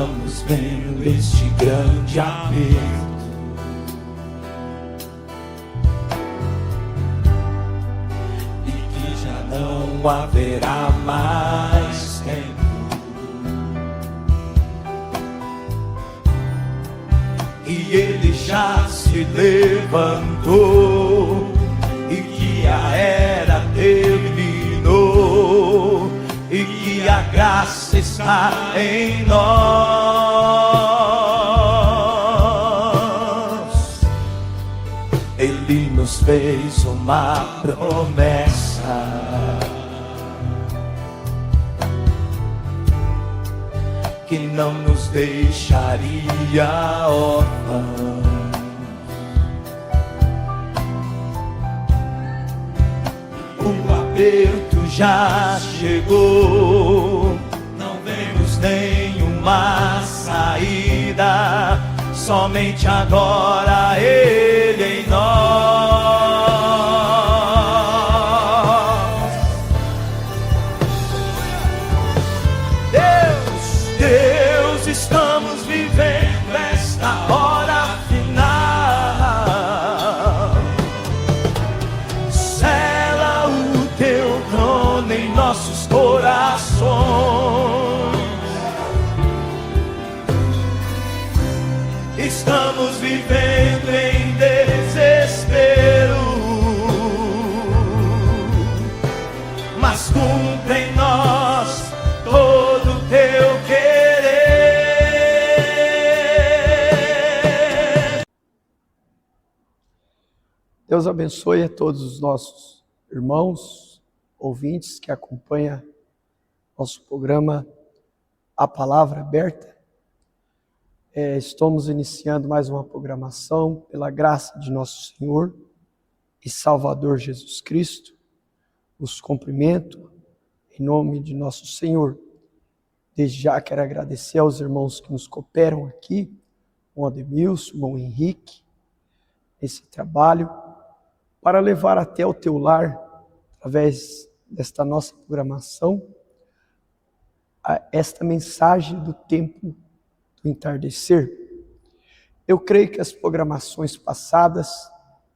estamos vendo este grande aperto. E que já não haverá mais tempo. E ele já se levantou, e que a era terminou, e que a graça está em nós. Ele nos fez uma promessa que não nos deixaria órfãos. O aperto já chegou, não vemos nenhuma saída, somente agora Ele em nós. Deus, estamos vivendo esta hora final. Sela o teu trono em nossos corações. Estamos vivendo em desespero, mas cumpre em nós todo o teu querer. Deus abençoe a todos os nossos irmãos, ouvintes que acompanham nosso programa A Palavra Aberta. Estamos iniciando mais uma programação pela graça de nosso Senhor e Salvador Jesus Cristo. Os cumprimento em nome de nosso Senhor. Desde já quero agradecer aos irmãos que nos cooperam aqui, o Ademilson, o irmão Henrique, esse trabalho, para levar até o teu lar, através desta nossa programação, esta mensagem do tempo do entardecer. Eu creio que as programações passadas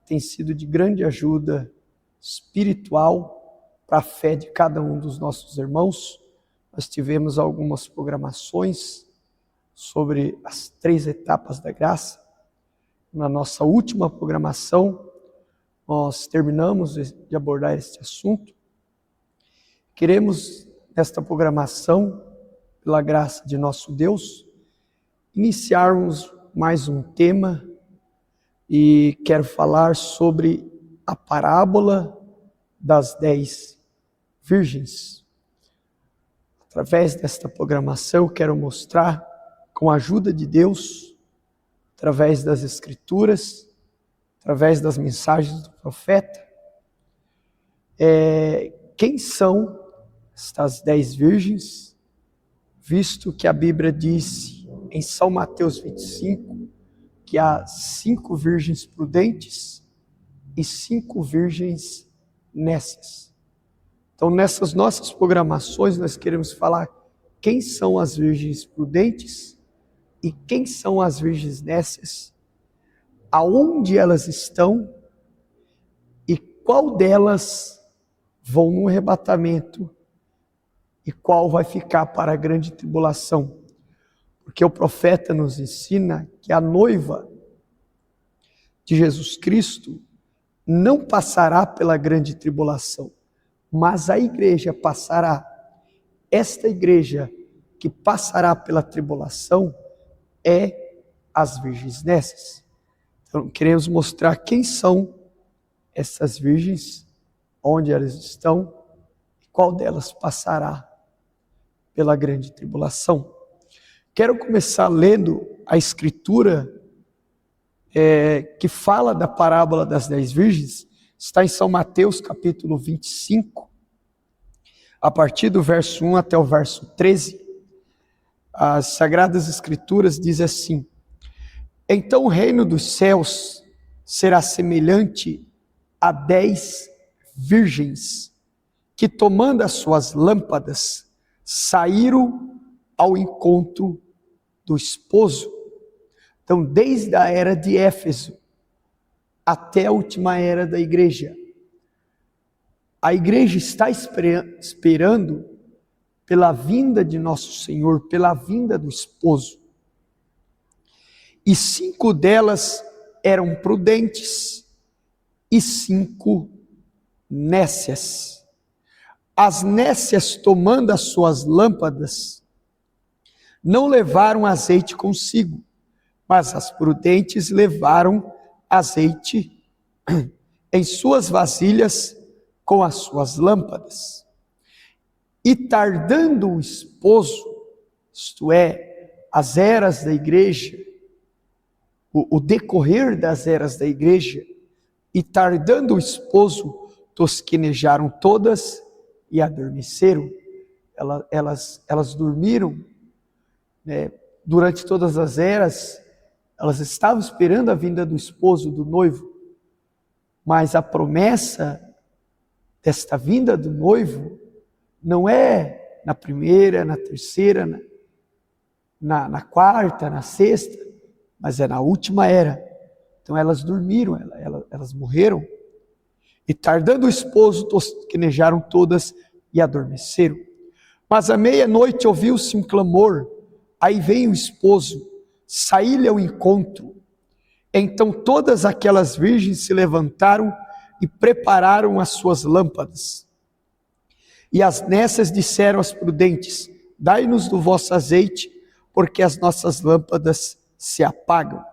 têm sido de grande ajuda espiritual para a fé de cada um dos nossos irmãos. Nós tivemos algumas programações sobre as 3 etapas da graça. Na nossa última programação, nós terminamos de abordar este assunto. Queremos, nesta programação, pela graça de nosso Deus, iniciarmos mais um tema, e quero falar sobre a parábola das 10 virgens. Através desta programação, eu quero mostrar, com a ajuda de Deus, através das Escrituras, através das mensagens do profeta, quem são estas 10 virgens, visto que a Bíblia disse em São Mateus 25, que há 5 virgens prudentes e 5 virgens nécias. Então, nessas nossas programações, nós queremos falar quem são as virgens prudentes e quem são as virgens nécias, aonde elas estão e qual delas vão no arrebatamento e qual vai ficar para a grande tribulação. Porque o profeta nos ensina que a noiva de Jesus Cristo não passará pela grande tribulação, mas a igreja passará. Esta igreja que passará pela tribulação é as virgens nécias. Então, queremos mostrar quem são essas virgens, onde elas estão e qual delas passará pela grande tribulação. Quero começar lendo a escritura que fala da parábola das 10 virgens. Está em São Mateus capítulo 25, a partir do verso 1 até o verso 13. As Sagradas Escrituras dizem assim: então o reino dos céus será semelhante a 10 virgens que, tomando as suas lâmpadas, saíram ao encontro do esposo. Então, desde a era de Éfeso até a última era da igreja, a igreja está esperando pela vinda de nosso Senhor, pela vinda do esposo. E 5 delas eram prudentes e 5 nécias. As nécias, tomando as suas lâmpadas, não levaram azeite consigo, mas as prudentes levaram azeite em suas vasilhas com as suas lâmpadas. E tardando o esposo, isto é, as eras da igreja, o decorrer das eras da igreja, e tardando o esposo, tosquenejaram todas e adormeceram. Elas dormiram, né? Durante todas as eras, elas estavam esperando a vinda do esposo, do noivo, mas a promessa desta vinda do noivo não é na primeira, na terceira, na quarta, na sexta, mas é na última era. Então elas dormiram, elas morreram. E tardando o esposo, tosquenejaram todas e adormeceram. Mas à meia-noite ouviu-se um clamor, aí vem o esposo, saí-lhe ao encontro. Então todas aquelas virgens se levantaram e prepararam as suas lâmpadas. E as nécias disseram às prudentes: dai-nos do vosso azeite, porque as nossas lâmpadas se apagam.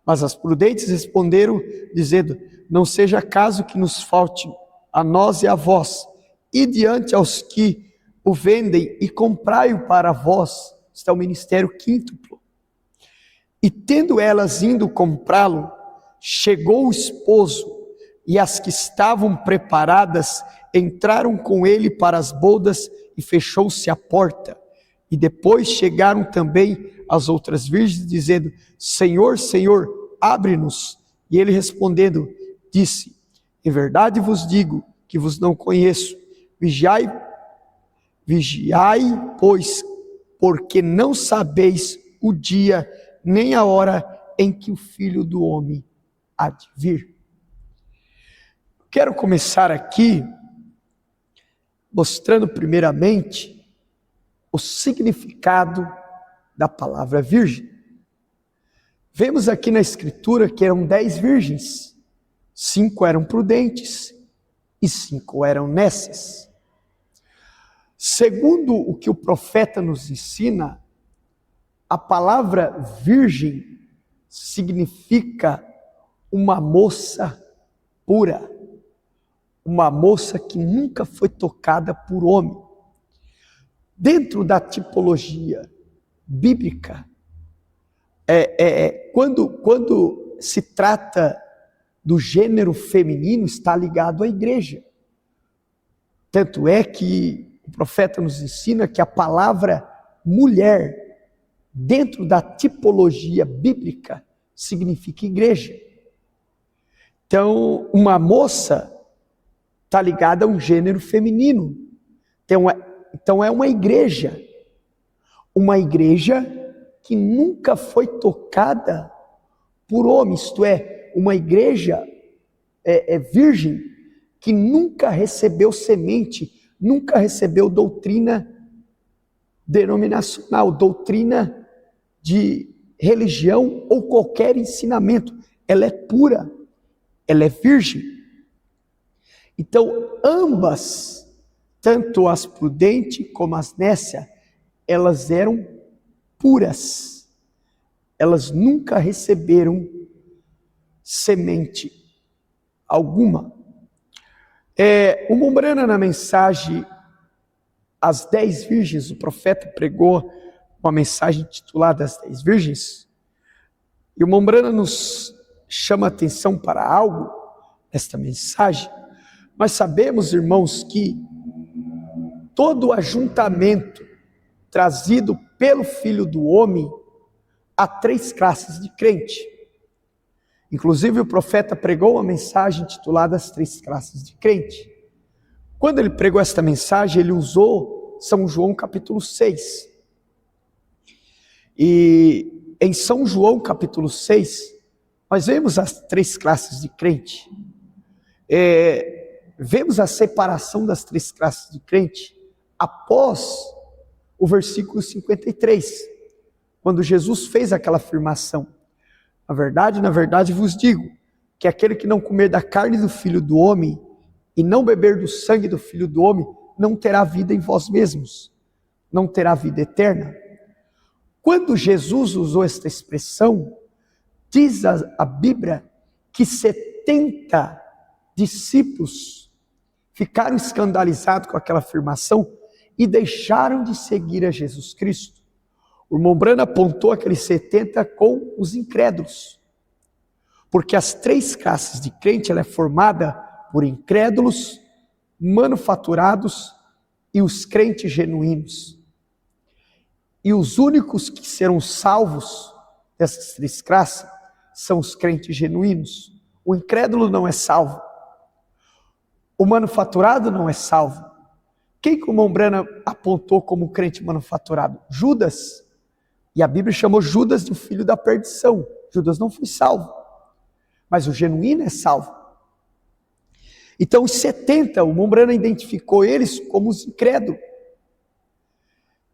Mas as prudentes responderam, dizendo: não seja caso que nos falte a nós e a vós, e diante aos que o vendem e comprai-o para vós. Está o ministério quíntuplo. E tendo elas indo comprá-lo, chegou o esposo, e as que estavam preparadas entraram com ele para as bodas, e fechou-se a porta. E depois chegaram também as outras virgens, dizendo: Senhor, Senhor, abre-nos. E ele respondendo, disse: em verdade vos digo que vos não conheço. Vigiai, pois, porque não sabeis o dia nem a hora em que o Filho do Homem há de vir. Quero começar aqui mostrando primeiramente o significado da palavra virgem. Vemos aqui na escritura que eram 10 virgens, 5 eram prudentes e 5 eram nécias. Segundo o que o profeta nos ensina, a palavra virgem significa uma moça pura, uma moça que nunca foi tocada por homem. Dentro da tipologia bíblica, quando se trata do gênero feminino, está ligado à igreja. Tanto é que o profeta nos ensina que a palavra mulher, dentro da tipologia bíblica, significa igreja. Então, uma moça está ligada a um gênero feminino. Então é uma igreja que nunca foi tocada por homem, isto é, uma igreja virgem, que nunca recebeu semente, nunca recebeu doutrina denominacional, doutrina de religião ou qualquer ensinamento. Ela é pura, ela é virgem. Então ambas, tanto as prudentes como as nécias, elas eram puras. Elas nunca receberam semente alguma. O Mombrana, na mensagem As 10 Virgens, o profeta pregou uma mensagem intitulada As 10 Virgens, e o Mombrana nos chama a atenção para algo nesta mensagem. Nós sabemos, irmãos, que todo o ajuntamento trazido pelo Filho do Homem, há 3 classes de crente. Inclusive o profeta pregou uma mensagem intitulada As 3 classes de crente. Quando ele pregou esta mensagem, ele usou São João capítulo 6. E em São João capítulo 6, nós vemos as 3 classes de crente. Vemos a separação das 3 classes de crente após o versículo 53, quando Jesus fez aquela afirmação: na verdade vos digo, que aquele que não comer da carne do Filho do Homem e não beber do sangue do Filho do Homem, não terá vida em vós mesmos, não terá vida eterna. Quando Jesus usou esta expressão, diz a Bíblia que 70 discípulos ficaram escandalizados com aquela afirmação e deixaram de seguir a Jesus Cristo. O irmão Brana apontou aqueles 70 com os incrédulos, porque as 3 classes de crente ela é formada por incrédulos, manufaturados e os crentes genuínos. E os únicos que serão salvos dessas 3 classes são os crentes genuínos. O incrédulo não é salvo. O manufaturado não é salvo. Quem que o irmão Brana apontou como crente manufaturado? Judas. E a Bíblia chamou Judas de filho da perdição. Judas não foi salvo, mas o genuíno é salvo. Então os 70, o irmão Brana identificou eles como os incrédulos.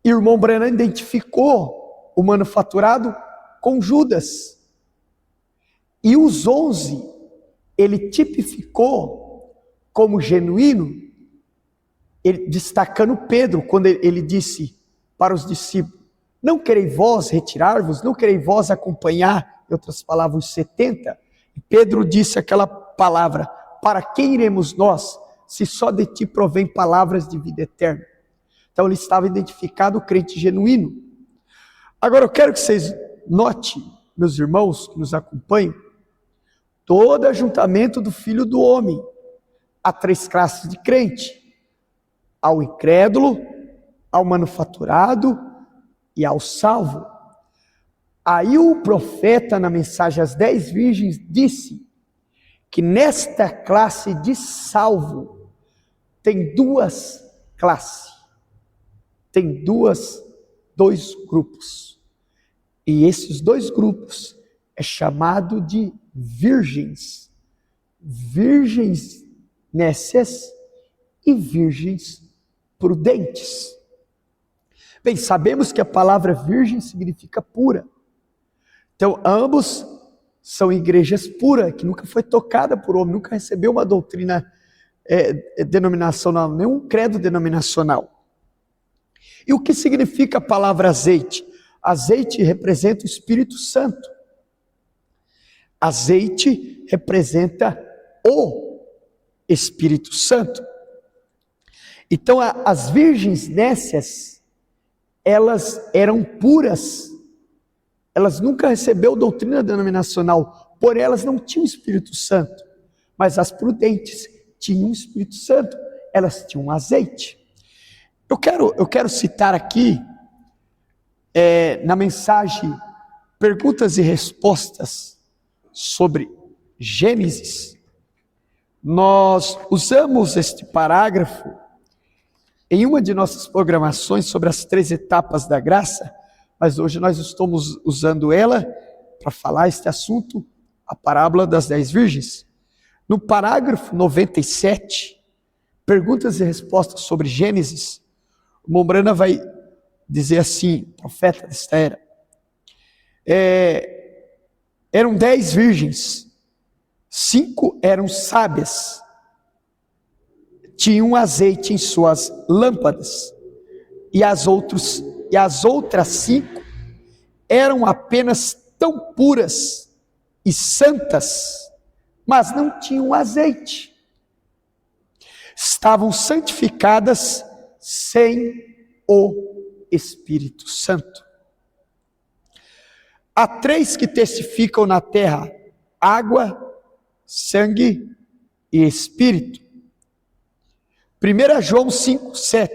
E o irmão Brana identificou o manufaturado com Judas. E os 11, ele tipificou como genuíno, ele, destacando Pedro, quando ele disse para os discípulos: não quereis vós retirar-vos, não quereis vós acompanhar, em outras palavras, os 70. E Pedro disse aquela palavra: para quem iremos nós, se só de ti provém palavras de vida eterna? Então ele estava identificado o crente genuíno. Agora eu quero que vocês notem, meus irmãos que nos acompanham, todo ajuntamento do Filho do Homem. Há 3 classes de crente: ao incrédulo, ao manufaturado e ao salvo. Aí o profeta, na mensagem às 10 virgens, disse que nesta classe de salvo tem 2 classes, tem dois grupos. E esses 2 grupos é chamado de virgens. Virgens nécias e virgens prudentes. Bem, sabemos que a palavra virgem significa pura. Então, ambos são igrejas puras, que nunca foi tocada por homem, nunca recebeu uma doutrina denominacional, nenhum credo denominacional. E o que significa a palavra azeite? Azeite representa o Espírito Santo. Azeite representa o Espírito Santo. Então, as virgens nécias, elas eram puras, elas nunca receberam doutrina denominacional, por elas não tinham Espírito Santo, mas as prudentes tinham o Espírito Santo, elas tinham azeite. Eu quero citar aqui, na mensagem Perguntas e Respostas sobre Gênesis, nós usamos este parágrafo em uma de nossas programações sobre as 3 etapas da graça, mas hoje nós estamos usando ela para falar este assunto, a parábola das 10 virgens. No parágrafo 97, Perguntas e Respostas sobre Gênesis, o irmão Brana vai dizer assim, profeta desta era, eram 10 virgens, 5 eram sábias, tinham azeite em suas lâmpadas, e as outras 5 eram apenas tão puras e santas, mas não tinham azeite. Estavam santificadas sem o Espírito Santo. Há 3 que testificam na terra: água, sangue e espírito. 1 João 5:7,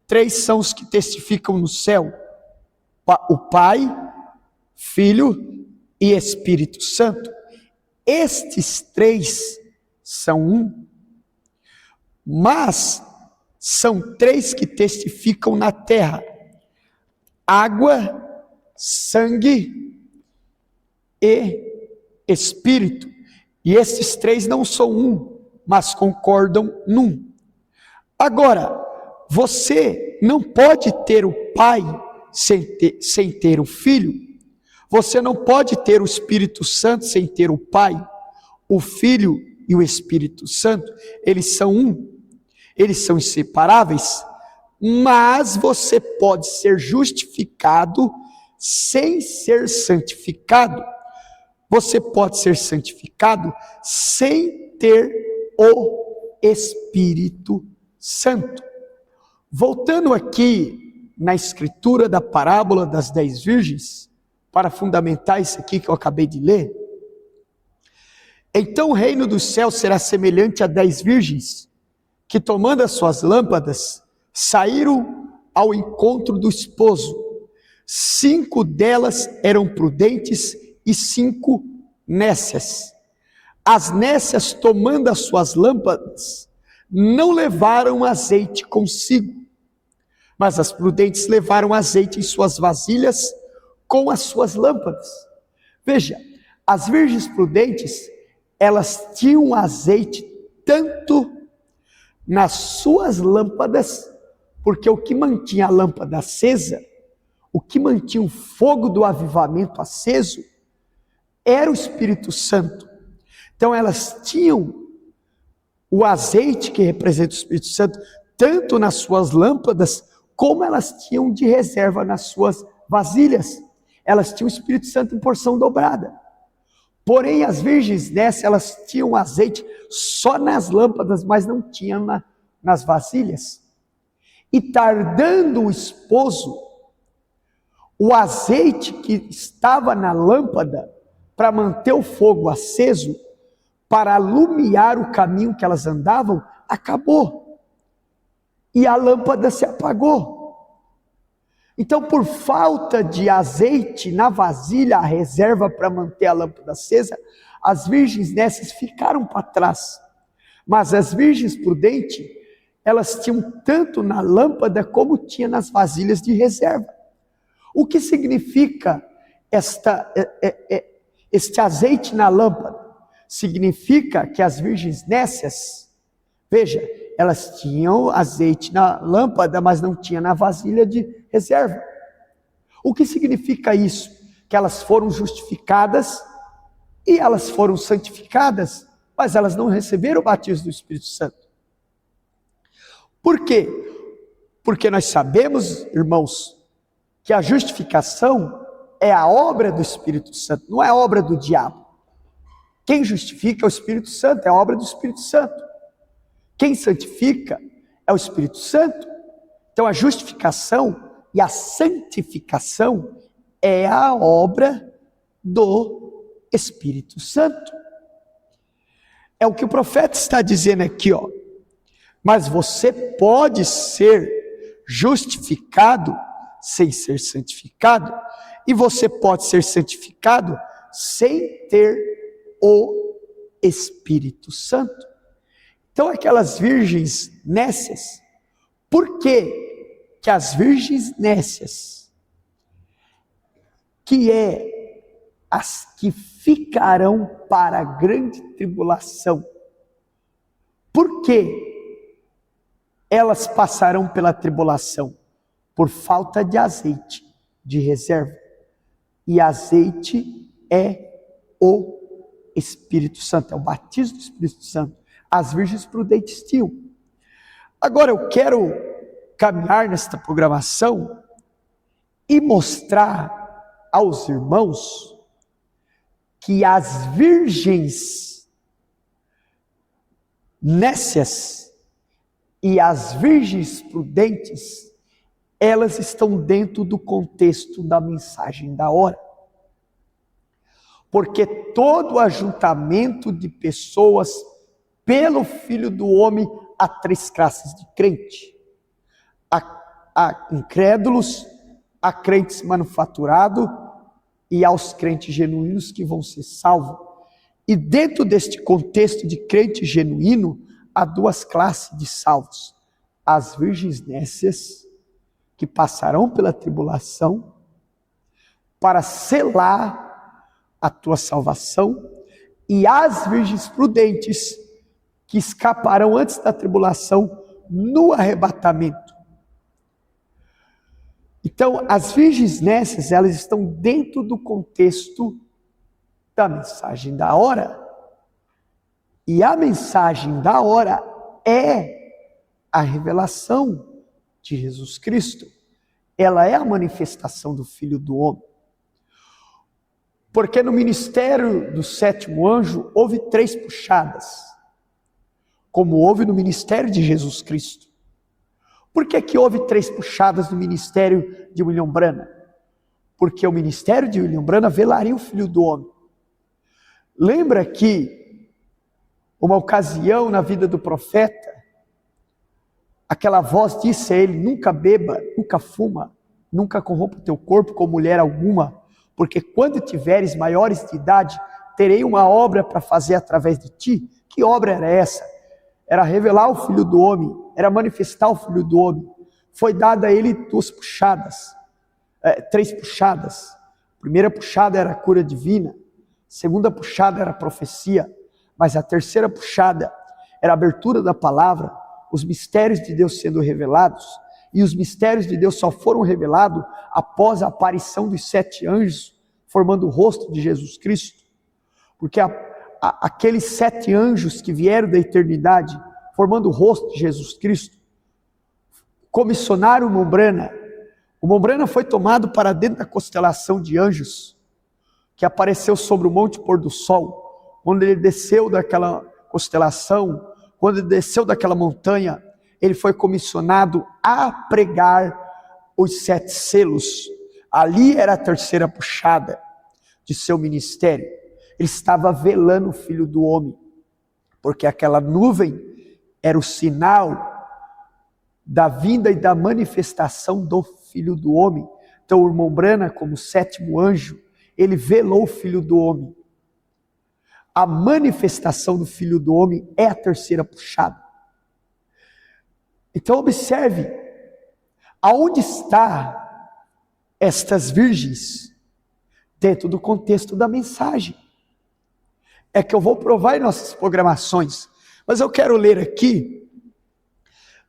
3 são os que testificam no céu: o Pai, Filho e Espírito Santo. Estes 3 são um, mas são 3 que testificam na terra: água, sangue e espírito. E esses três não são um, mas concordam num. Agora, você não pode ter o Pai sem ter o Filho. Você não pode ter o Espírito Santo sem ter o Pai. O Filho e o Espírito Santo, eles são um. Eles são inseparáveis. Mas você pode ser justificado sem ser santificado. Você pode ser santificado sem ter o Espírito Santo. Voltando aqui na escritura da parábola das 10 virgens, para fundamentar isso aqui que eu acabei de ler. Então o reino dos céus será semelhante a 10 virgens, que tomando as suas lâmpadas, saíram ao encontro do esposo. 5 delas eram prudentes e 5 nécias. As nécias, tomando as suas lâmpadas, não levaram azeite consigo, mas as prudentes levaram azeite em suas vasilhas com as suas lâmpadas. Veja, as virgens prudentes, elas tinham azeite tanto nas suas lâmpadas, porque o que mantinha a lâmpada acesa, o que mantinha o fogo do avivamento aceso, era o Espírito Santo. Então elas tinham o azeite que representa o Espírito Santo, tanto nas suas lâmpadas, como elas tinham de reserva nas suas vasilhas. Elas tinham o Espírito Santo em porção dobrada. Porém, as virgens nécias, elas tinham azeite só nas lâmpadas, mas não tinham nas vasilhas. E tardando o esposo, o azeite que estava na lâmpada, para manter o fogo aceso, para alumiar o caminho que elas andavam, acabou. E a lâmpada se apagou. Então, por falta de azeite na vasilha, a reserva para manter a lâmpada acesa, as virgens nécias ficaram para trás. Mas as virgens prudentes, elas tinham tanto na lâmpada como tinha nas vasilhas de reserva. O que significa este azeite na lâmpada? Significa que as virgens nécias, veja, elas tinham azeite na lâmpada, mas não tinha na vasilha de reserva. O que significa isso? Que elas foram justificadas e elas foram santificadas, mas elas não receberam o batismo do Espírito Santo. Por quê? Porque nós sabemos, irmãos, que a justificação é a obra do Espírito Santo, não é a obra do diabo. Quem justifica é o Espírito Santo, é a obra do Espírito Santo. Quem santifica é o Espírito Santo. Então a justificação e a santificação é a obra do Espírito Santo. É o que o profeta está dizendo aqui, ó. Mas você pode ser justificado sem ser santificado, e você pode ser santificado sem ter o Espírito Santo. Então aquelas virgens nécias, por que as virgens nécias, que é as que ficarão para a grande tribulação, por que elas passarão pela tribulação? Por falta de azeite de reserva. E azeite é o Espírito Santo, é o batismo do Espírito Santo. As virgens prudentes tinham. Agora eu quero caminhar nesta programação e mostrar aos irmãos que as virgens nécias e as virgens prudentes, elas estão dentro do contexto da mensagem da hora. Porque todo ajuntamento de pessoas pelo Filho do Homem, há 3 classes de crente. Há incrédulos, há crentes manufaturados e aos crentes genuínos que vão ser salvos. E dentro deste contexto de crente genuíno, há 2 classes de salvos. As virgens nécias, que passarão pela tribulação, para selar a tua salvação, e as virgens prudentes que escaparão antes da tribulação no arrebatamento. Então, as virgens nécias, elas estão dentro do contexto da mensagem da hora. E a mensagem da hora é a revelação de Jesus Cristo. Ela é a manifestação do Filho do Homem. Porque no ministério do sétimo anjo houve 3 puxadas, como houve no ministério de Jesus Cristo. Por que houve 3 puxadas no ministério de William Branham? Porque o ministério de William Branham velaria o Filho do Homem. Lembra que uma ocasião na vida do profeta, aquela voz disse a ele: nunca beba, nunca fuma, nunca corrompa o teu corpo com mulher alguma, porque quando tiveres maiores de idade, terei uma obra para fazer através de ti. Que obra era essa? Era revelar o Filho do Homem, era manifestar o Filho do Homem. Foi dada a ele 2 puxadas, 3 puxadas. A primeira puxada era a cura divina, a segunda puxada era a profecia, mas a terceira puxada era a abertura da palavra, os mistérios de Deus sendo revelados. E os mistérios de Deus só foram revelados após a aparição dos 7 anjos, formando o rosto de Jesus Cristo. Porque aqueles 7 anjos que vieram da eternidade, formando o rosto de Jesus Cristo, comissionaram o Mombrana. O Mombrana foi tomado para dentro da constelação de anjos, que apareceu sobre o Monte Pôr do Sol, quando ele desceu daquela constelação, quando ele desceu daquela montanha, ele foi comissionado a pregar os 7 selos. Ali era a terceira puxada de seu ministério. Ele estava velando o Filho do Homem, porque aquela nuvem era o sinal da vinda e da manifestação do Filho do Homem. Então o irmão Branham, como 7º anjo, ele velou o Filho do Homem. A manifestação do Filho do Homem é a terceira puxada. Então observe, aonde está estas virgens? Dentro do contexto da mensagem. É que eu vou provar em nossas programações, mas eu quero ler aqui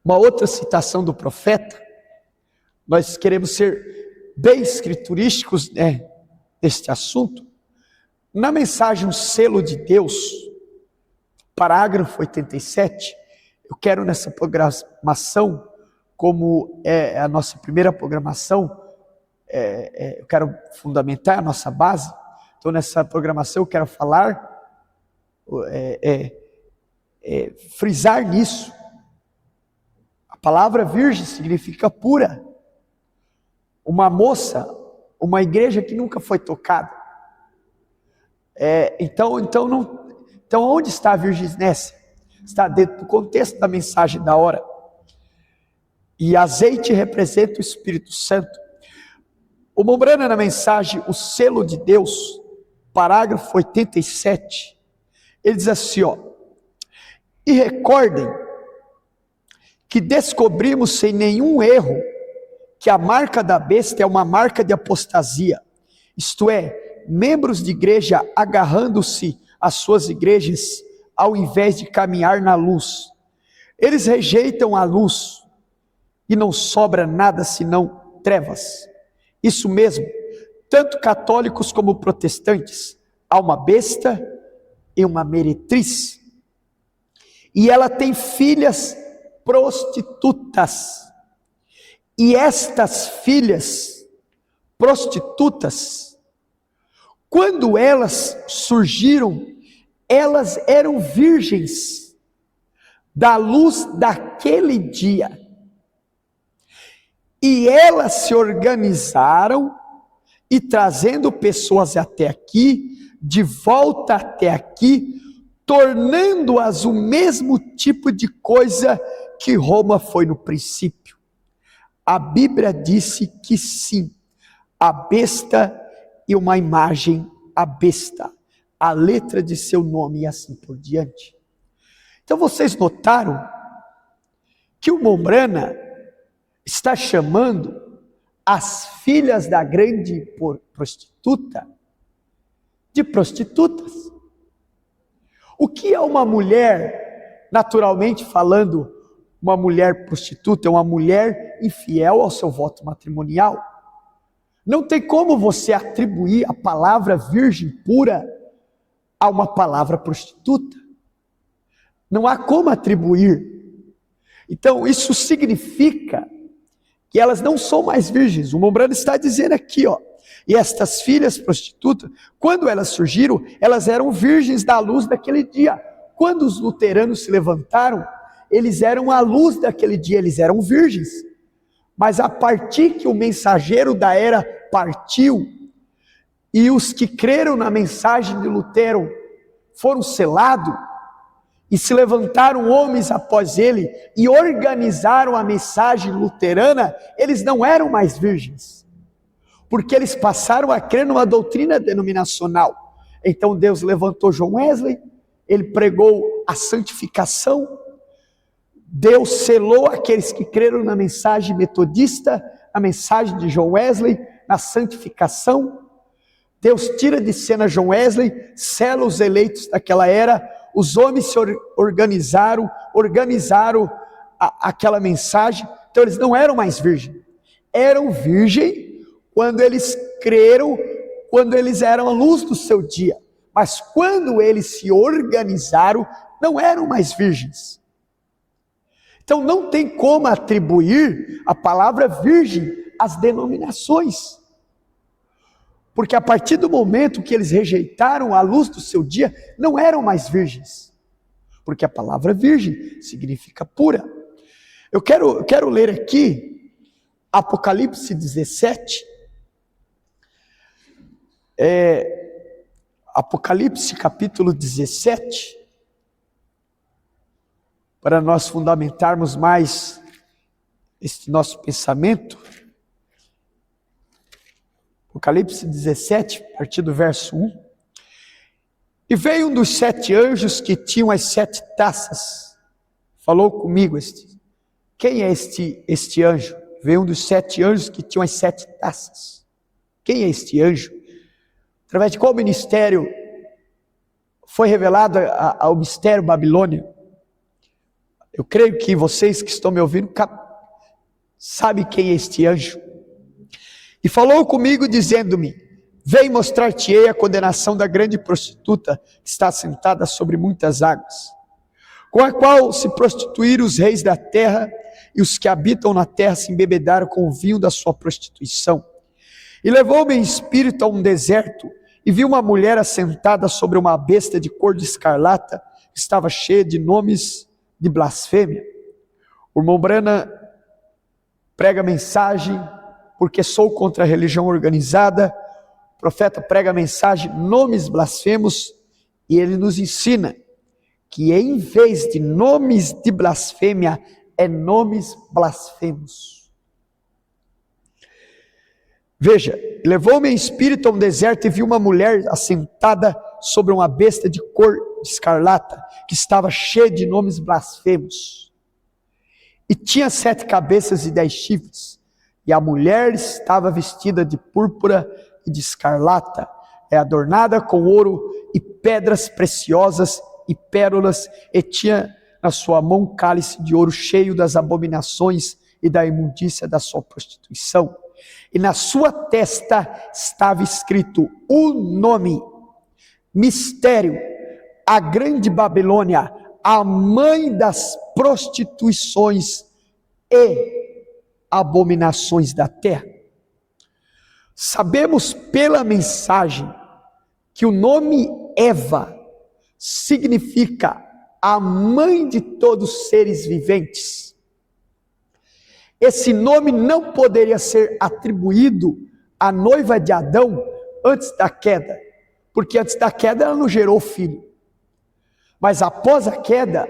uma outra citação do profeta. Nós queremos ser bem escriturísticos, neste assunto. Na mensagem O Selo de Deus, parágrafo 87, eu quero nessa programação, como é a nossa primeira programação, eu quero fundamentar a nossa base. Então nessa programação eu quero falar, frisar nisso. A palavra virgem significa pura. Uma moça, uma igreja que nunca foi tocada. Então onde está a virgem nécia? Está dentro do contexto da mensagem da hora. E azeite representa o Espírito Santo. O Mombrana, na mensagem O Selo de Deus, parágrafo 87, ele diz assim, e recordem que descobrimos sem nenhum erro que a marca da besta é uma marca de apostasia, isto é, membros de igreja agarrando-se às suas igrejas ao invés de caminhar na luz. Eles rejeitam a luz e não sobra nada senão trevas. Isso mesmo, tanto católicos como protestantes, há uma besta e uma meretriz. E ela tem filhas prostitutas. E estas filhas prostitutas, quando elas surgiram, elas eram virgens da luz daquele dia. E elas se organizaram e trazendo pessoas até aqui, de volta até aqui, tornando-as o mesmo tipo de coisa que Roma foi no princípio. A Bíblia disse que sim, a besta e uma imagem à besta, a letra de seu nome e assim por diante. Então vocês notaram que o Mombrana está chamando as filhas da grande prostituta de prostitutas. O que é uma mulher, naturalmente falando, uma mulher prostituta? É uma mulher infiel ao seu voto matrimonial. Não tem como você atribuir a palavra virgem pura a uma palavra prostituta. Não há como atribuir. Então, isso significa que elas não são mais virgens. O Mombrana está dizendo aqui, ó. E estas filhas prostitutas, quando elas surgiram, elas eram virgens da luz daquele dia. Quando os luteranos se levantaram, eles eram a luz daquele dia, eles eram virgens. Mas a partir que o mensageiro da era partiu, e os que creram na mensagem de Lutero foram selados, e se levantaram homens após ele, e organizaram a mensagem luterana, eles não eram mais virgens, porque eles passaram a crer numa doutrina denominacional. Então Deus levantou John Wesley, ele pregou a santificação, Deus selou aqueles que creram na mensagem metodista, a mensagem de John Wesley, na santificação. Deus tira de cena John Wesley, sela os eleitos daquela era, os homens se organizaram aquela mensagem. Então eles não eram mais virgens, eram virgem quando eles creram, quando eles eram a luz do seu dia. Mas quando eles se organizaram, não eram mais virgens. Então não tem como atribuir a palavra virgem às denominações. Porque a partir do momento que eles rejeitaram a luz do seu dia, não eram mais virgens. Porque a palavra virgem significa pura. Eu quero ler aqui Apocalipse 17. Apocalipse capítulo 17. Para nós fundamentarmos mais este nosso pensamento. Apocalipse 17, a partir do verso 1. E veio um dos 7 anjos que tinham as 7 taças. Falou comigo Quem é este anjo? Veio um dos 7 anjos que tinham as 7 taças. Quem é este anjo? Através de qual ministério foi revelado ao mistério babilônio? Eu creio que vocês que estão me ouvindo sabem quem é este anjo. E falou comigo dizendo-me: vem mostrar-te-ei a condenação da grande prostituta que está sentada sobre muitas águas, com a qual se prostituíram os reis da terra, e os que habitam na terra se embebedaram com o vinho da sua prostituição. E levou-me em espírito a um deserto, e vi uma mulher assentada sobre uma besta de cor de escarlata, que estava cheia de nomes de blasfêmia. O irmão Brana prega mensagem, porque sou contra a religião organizada. O profeta prega mensagem, nomes blasfemos, e ele nos ensina que em vez de nomes de blasfêmia, é nomes blasfemos. Veja, levou-me em espírito a um deserto e vi uma mulher assentada sobre uma besta de cor de escarlata, que estava cheia de nomes blasfemos. E tinha 7 cabeças e 10 chifres. E a mulher estava vestida de púrpura e de escarlata, adornada com ouro e pedras preciosas e pérolas, e tinha na sua mão um cálice de ouro cheio das abominações e da imundícia da sua prostituição. E na sua testa estava escrito o nome, mistério, a grande Babilônia, a mãe das prostituições e abominações da terra. Sabemos pela mensagem que o nome Eva significa a mãe de todos os seres viventes. Esse nome não poderia ser atribuído à noiva de Adão antes da queda, porque antes da queda ela não gerou filho. Mas após a queda,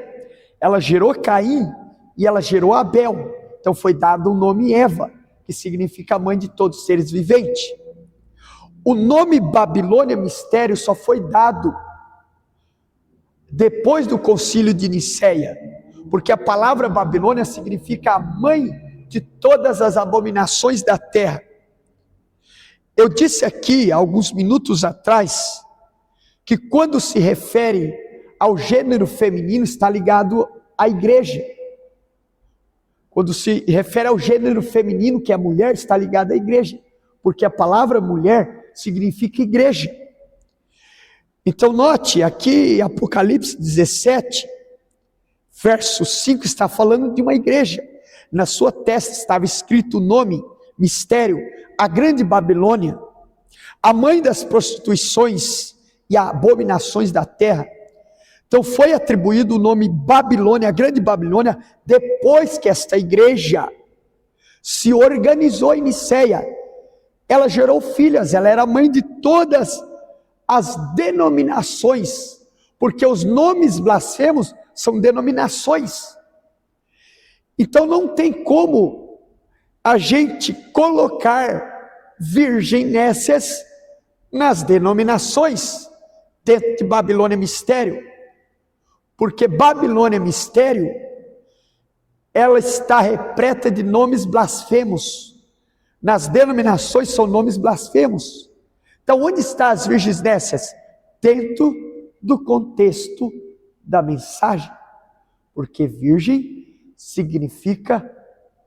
ela gerou Caim e ela gerou Abel. Então foi dado o nome Eva, que significa a mãe de todos os seres viventes. O nome Babilônia, mistério, só foi dado depois do concílio de Nicéia, porque a palavra Babilônia significa a mãe de todas as abominações da terra. Eu disse aqui, alguns minutos atrás, que quando se refere ao gênero feminino, está ligado à igreja. Quando se refere ao gênero feminino, que é a mulher, está ligado à igreja. Porque a palavra mulher significa igreja. Então note, aqui Apocalipse 17, verso 5, está falando de uma igreja. Na sua testa estava escrito o nome, mistério, a grande Babilônia, a mãe das prostituições e abominações da terra. Então foi atribuído o nome Babilônia, a grande Babilônia, depois que esta igreja se organizou em Niceia. Ela gerou filhas, ela era mãe de todas as denominações, porque os nomes blasfemos são denominações. Então não tem como a gente colocar virgem nessas nas denominações dentro de Babilônia mistério, porque Babilônia mistério ela está repleta de nomes blasfemos. Nas denominações são nomes blasfemos. Então onde estão as virgens nécias? Dentro do contexto da mensagem, porque virgem significa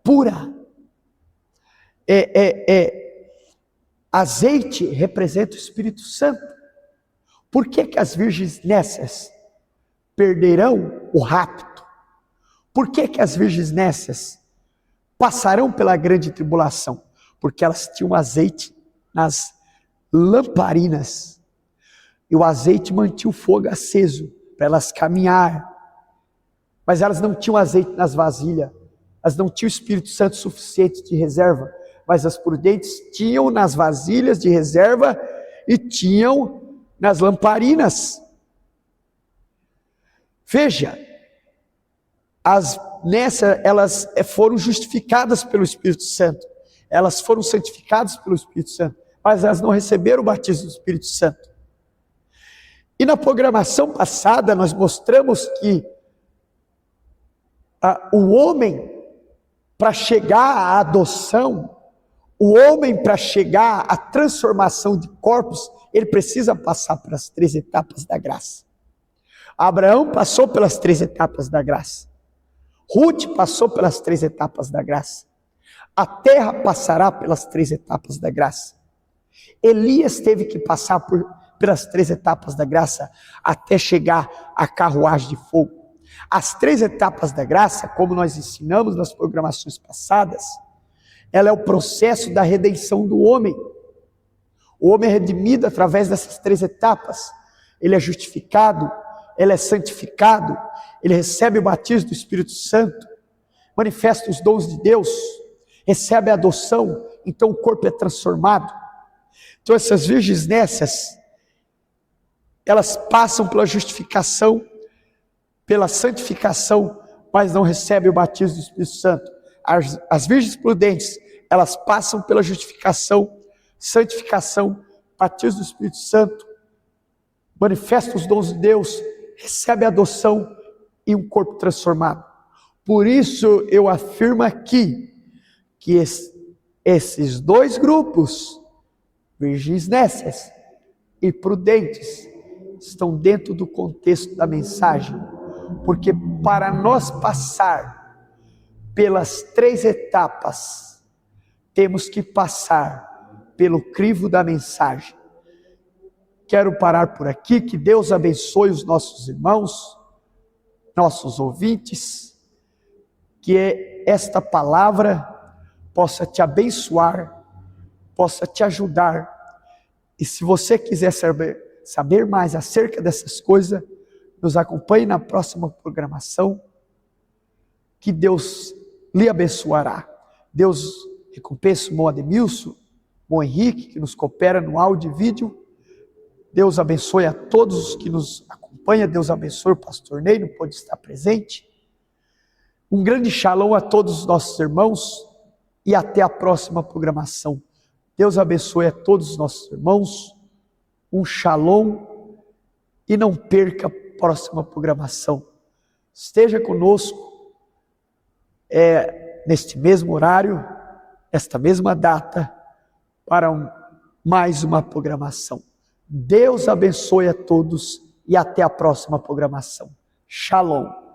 pura. Azeite representa o Espírito Santo. Por que as virgens nécias perderão o rapto? Por que as virgens nécias passarão pela grande tribulação? Porque elas tinham azeite nas lamparinas. E o azeite mantinha o fogo aceso para elas caminhar. Mas elas não tinham azeite nas vasilhas. Elas não tinham o Espírito Santo suficiente de reserva. Mas as prudentes tinham nas vasilhas de reserva e tinham nas lamparinas. Veja, elas foram justificadas pelo Espírito Santo. Elas foram santificadas pelo Espírito Santo. Mas elas não receberam o batismo do Espírito Santo. E na programação passada nós mostramos que o homem, para chegar à adoção, o homem, para chegar à transformação de corpos, ele precisa passar pelas 3 etapas da graça. Abraão passou pelas 3 etapas da graça. Ruth passou pelas 3 etapas da graça. A terra passará pelas 3 etapas da graça. Elias teve que passar pelas 3 etapas da graça até chegar à carruagem de fogo. As 3 etapas da graça, como nós ensinamos nas programações passadas, ela é o processo da redenção do homem. O homem é redimido através dessas 3 etapas. Ele é justificado, ele é santificado, ele recebe o batismo do Espírito Santo, manifesta os dons de Deus, recebe a adoção, então o corpo é transformado. Então essas virgens nécias, elas passam pela justificação, pela santificação, mas não recebem o batismo do Espírito Santo. As virgens prudentes, elas passam pela justificação, santificação, batismo do Espírito Santo, manifestam os dons de Deus, recebem a adoção e um corpo transformado. Por isso eu afirmo aqui que esses 2 grupos, virgens nécias e prudentes, estão dentro do contexto da mensagem, porque para nós passar pelas 3 etapas, temos que passar pelo crivo da mensagem. Quero parar por aqui, que Deus abençoe os nossos irmãos, nossos ouvintes, que esta palavra possa te abençoar, possa te ajudar. E se você quiser saber mais acerca dessas coisas, nos acompanhe na próxima programação, que Deus lhe abençoará. Deus recompense o irmão Ademilson, o irmão Henrique, que nos coopera no áudio e vídeo. Deus abençoe a todos os que nos acompanham. Deus abençoe o pastor Ney, não pôde estar presente. Um grande shalom a todos os nossos irmãos e até a próxima programação. Deus abençoe a todos os nossos irmãos. Um shalom e não perca a próxima programação. Esteja conosco. neste mesmo horário, esta mesma data, para mais uma programação. Deus abençoe a todos e até a próxima programação. Shalom.